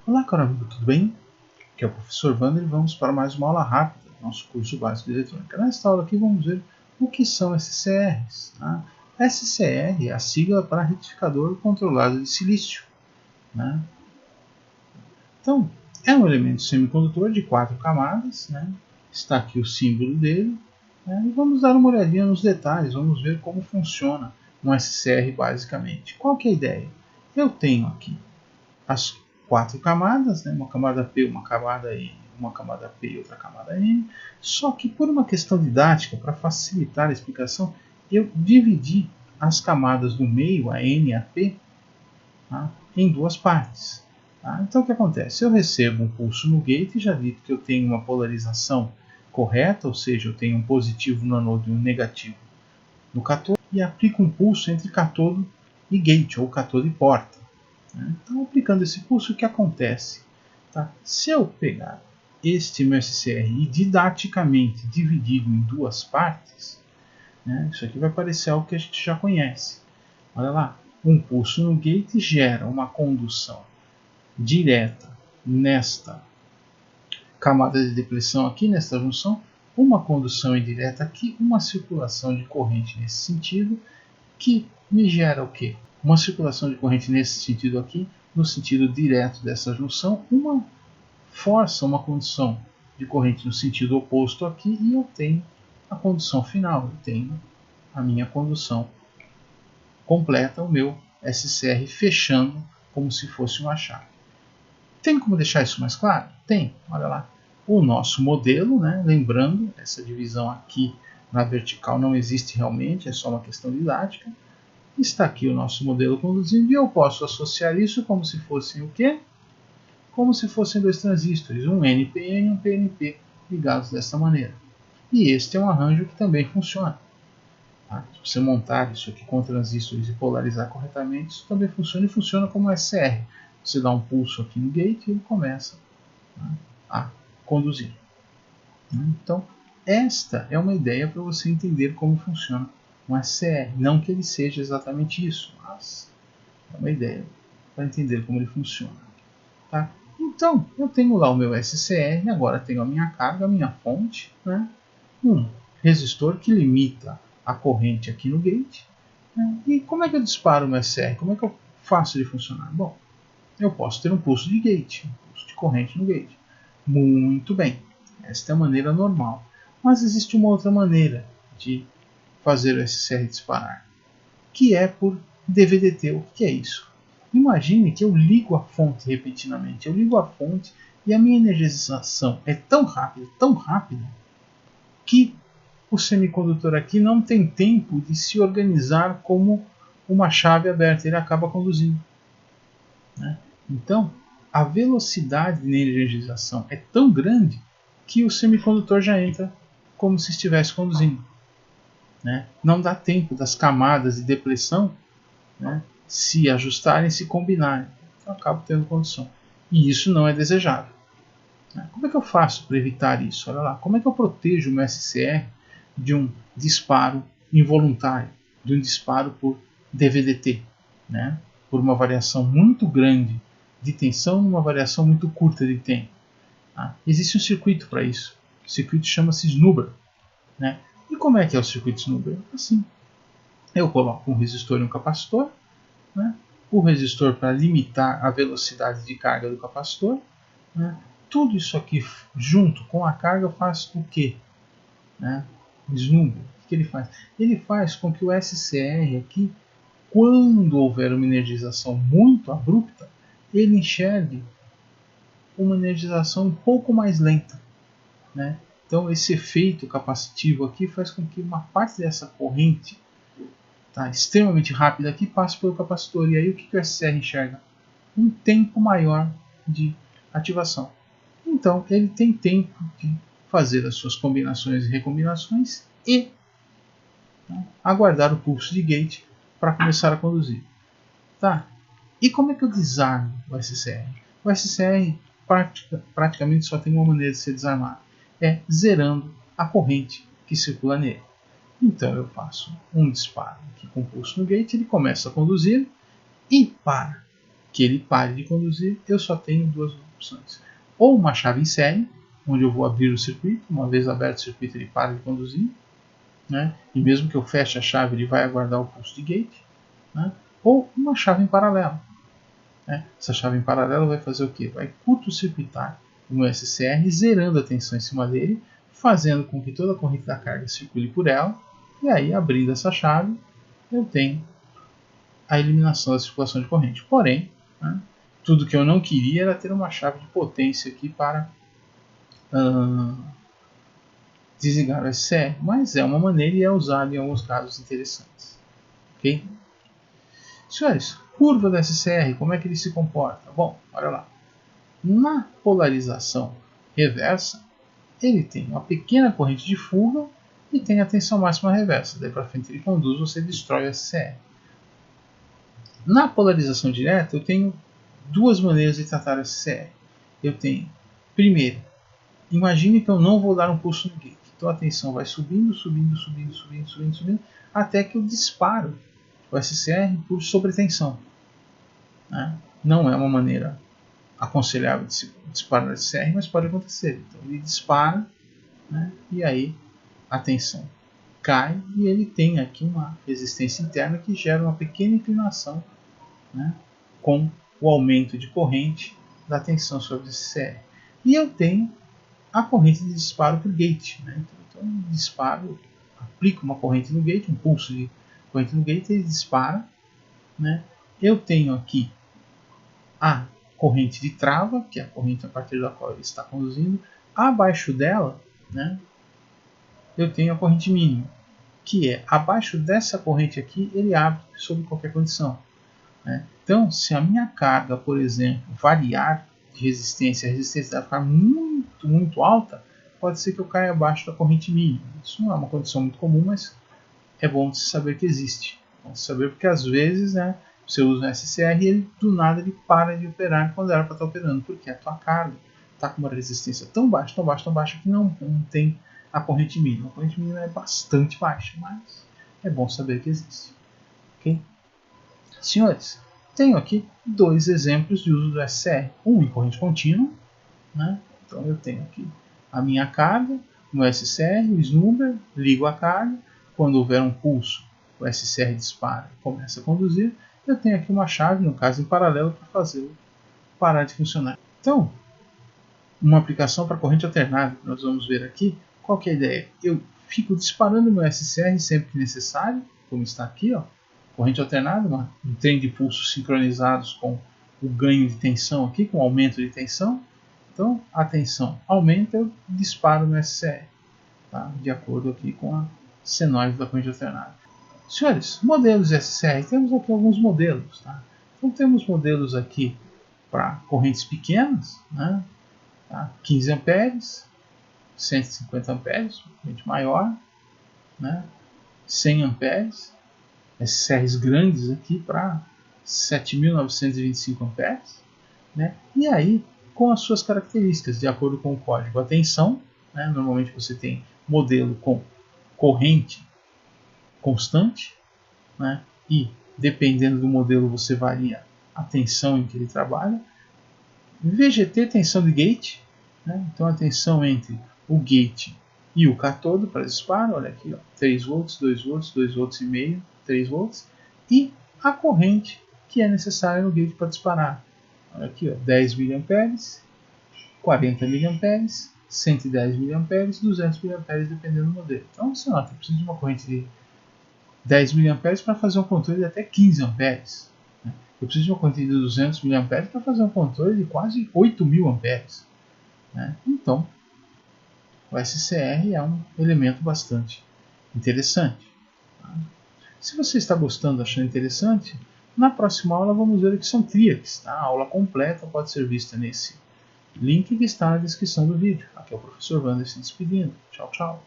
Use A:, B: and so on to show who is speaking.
A: Olá, caro amigo, tudo bem? Aqui é o professor Wander e vamos para mais uma aula rápida do nosso curso básico de eletrônica. Nesta aula aqui vamos ver o que são SCRs. Tá? SCR é a sigla para retificador controlado de silício. Né? Então, é um elemento semicondutor de 4 camadas. Né? Está aqui o símbolo dele. Né? E vamos dar uma olhadinha nos detalhes, vamos ver como funciona um SCR basicamente. Qual que é a ideia? Eu tenho aqui as 4 camadas, né? Uma camada P, uma camada N, uma camada P e outra camada N. Só que por uma questão didática, para facilitar a explicação, eu dividi as camadas do meio, a N e a P, tá? Em duas partes. Tá? Então o que acontece? Eu recebo um pulso no gate, já dito que eu tenho uma polarização correta, ou seja, eu tenho um positivo no anodo e um negativo no cátodo, e aplico um pulso entre cátodo e gate, ou cátodo e porta. Então, aplicando esse pulso, o que acontece? Tá? Se eu pegar este meu SCR e didaticamente dividido em duas partes, né, isso aqui vai parecer algo que a gente já conhece. Olha lá, um pulso no gate gera uma condução direta nesta camada de depressão aqui, nesta junção, uma condução indireta aqui, uma circulação de corrente nesse sentido, que me gera o quê? Uma circulação de corrente nesse sentido aqui, no sentido direto dessa junção, uma força, uma condução de corrente no sentido oposto aqui, e eu tenho a condução final, eu tenho a minha condução completa, o meu SCR fechando como se fosse uma chave. Tem como deixar isso mais claro? Tem, olha lá. O nosso modelo, né? Lembrando, essa divisão aqui na vertical não existe realmente, é só uma questão didática. Está aqui o nosso modelo conduzindo e eu posso associar isso como se fossem o quê? Como se fossem dois transistores, um NPN e um PNP, ligados dessa maneira. E este é um arranjo que também funciona. Tá? Se você montar isso aqui com transistores e polarizar corretamente, isso também funciona e funciona como SR. Você dá um pulso aqui no gate e ele começa, tá, a conduzir. Então, esta é uma ideia para você entender como funciona um SCR. Não que ele seja exatamente isso, mas é uma ideia para entender como ele funciona. Tá? Então, eu tenho lá o meu SCR, agora tenho a minha carga, a minha fonte, né? Um resistor que limita a corrente aqui no gate. Né? E como é que eu disparo o meu SCR? Como é que eu faço ele funcionar? Bom, eu posso ter um pulso de gate, um pulso de corrente no gate. Muito bem, esta é a maneira normal. Mas existe uma outra maneira de fazer o SCR disparar, que é por DVDT. O que é isso? Imagine que eu ligo a fonte repentinamente. Eu ligo a fonte e a minha energização é tão rápida, que o semicondutor aqui não tem tempo de se organizar como uma chave aberta. Ele acaba conduzindo. Né? Então, a velocidade de energização é tão grande que o semicondutor já entra como se estivesse conduzindo. Né? Não dá tempo das camadas de depressão, né, se ajustarem, se combinarem. Então, eu acabo tendo condução. E isso não é desejável. Né? Como é que eu faço para evitar isso? Olha lá, como é que eu protejo o meu SCR de um disparo involuntário, de um disparo por DVDT, né? Por uma variação muito grande de tensão numa variação muito curta de tempo. Tá? Existe um circuito para isso. O circuito chama-se Snubber. Né? E como é que é o circuito Snubber? Assim, eu coloco um resistor e um capacitor. Né? O resistor para limitar a velocidade de carga do capacitor. Né? Tudo isso aqui junto com a carga faz o quê? Né? Snubber. O que ele faz? Ele faz com que o SCR aqui, quando houver uma energização muito abrupta, ele enxergue uma energização um pouco mais lenta. Né? Então esse efeito capacitivo aqui faz com que uma parte dessa corrente, tá, extremamente rápida aqui passe pelo capacitor. E aí o que o SCR enxerga? Um tempo maior de ativação. Então ele tem tempo de fazer as suas combinações e recombinações e, tá, aguardar o pulso de gate para começar a conduzir. Tá? E como é que eu desarmo o SCR? O SCR praticamente só tem uma maneira de ser desarmado. É zerando a corrente que circula nele. Então eu faço um disparo aqui com o pulso no gate, ele começa a conduzir e para. que ele pare de conduzir, eu só tenho duas opções. Ou uma chave em série, onde eu vou abrir o circuito, uma vez aberto o circuito ele para de conduzir, né? E mesmo que eu feche a chave ele vai aguardar o pulso de gate, né? Ou uma chave em paralelo. Né? Essa chave em paralelo vai fazer o quê? Vai curto-circuitar o meu SCR, zerando a tensão em cima dele, fazendo com que toda a corrente da carga circule por ela, e aí abrindo essa chave eu tenho a eliminação da circulação de corrente. Porém, né, tudo que eu não queria era ter uma chave de potência aqui para desligar o SCR, mas é uma maneira e é usado em alguns casos interessantes. Ok? Senhores, curva do SCR, como é que ele se comporta? Bom, olha lá. Na polarização reversa, ele tem uma pequena corrente de fuga e tem a tensão máxima reversa. Daí para frente ele conduz, você destrói o SCR. Na polarização direta, eu tenho duas maneiras de tratar o SCR. Eu tenho, primeiro, imagine que eu não vou dar um pulso no gate. Então a tensão vai subindo, até que eu disparo o SCR por sobretensão. Né? Não é uma maneira aconselhável de se disparar o SCR, mas pode acontecer. Então ele dispara, né? E aí a tensão cai e ele tem aqui uma resistência interna que gera uma pequena inclinação, né? Com o aumento de corrente da tensão sobre o SCR. E eu tenho a corrente de disparo por gate. Né? Então eu disparo, aplico uma corrente no gate, um pulso de corrente no gate, ele dispara. Né? Eu tenho aqui a corrente de trava, que é a corrente a partir da qual ele está conduzindo. Abaixo dela, né, eu tenho a corrente mínima, que é abaixo dessa corrente aqui, ele abre sob qualquer condição. Né? Então, se a minha carga, por exemplo, variar de resistência, a resistência vai ficar muito alta, pode ser que eu caia abaixo da corrente mínima. Isso não é uma condição muito comum, mas é bom de se saber que existe. É bom de saber porque às vezes, né, você usa um SCR e ele do nada ele para de operar quando era para estar operando, porque a tua carga está com uma resistência tão baixa que não tem a corrente mínima. A corrente mínima é bastante baixa, mas é bom saber que existe. Okay? Senhores, tenho aqui dois exemplos de uso do SCR. Um em corrente contínua, né? Então eu tenho aqui a minha carga, no SCR, o snubber, ligo a carga, quando houver um pulso, o SCR dispara e começa a conduzir. Eu tenho aqui uma chave, no caso em paralelo, para fazê-lo parar de funcionar. Então, uma aplicação para corrente alternada, que nós vamos ver aqui, qual que é a ideia? Eu fico disparando meu SCR sempre que necessário, como está aqui, ó, corrente alternada, um trem de pulsos sincronizados com o ganho de tensão aqui, com o aumento de tensão. Então, a tensão aumenta, eu disparo no SCR, tá? De acordo aqui com a senoide da corrente alternada. Senhores, modelos de SCR, temos aqui alguns modelos. Tá? Então temos modelos aqui para correntes pequenas, né? Tá? 15 amperes, 150 amperes, corrente maior, né? 100 amperes, SCRs grandes aqui para 7.925 amperes, né? E aí com as suas características, de acordo com o código. A tensão, né? Normalmente você tem modelo com corrente constante, né? E dependendo do modelo você varia a tensão em que ele trabalha. VGT, tensão de gate, né? Então a tensão entre o gate e o cátodo para disparo, olha aqui, ó, 3 volts, 2 volts, 2 volts e meio, 3 volts, e a corrente que é necessária no gate para disparar. Olha aqui, ó, 10 mA, 40 mA, 110 mA, 200 mA, dependendo do modelo. Então você nota, precisa de uma corrente de 10 mA para fazer um controle de até 15 amperes. Eu preciso de uma corrente de 200 mA para fazer um controle de quase 8.000 amperes. Então, o SCR é um elemento bastante interessante. Se você está gostando, achando interessante, na próxima aula vamos ver o que são triacs. A aula completa pode ser vista nesse link que está na descrição do vídeo. Aqui é o professor Wander se despedindo. Tchau, tchau.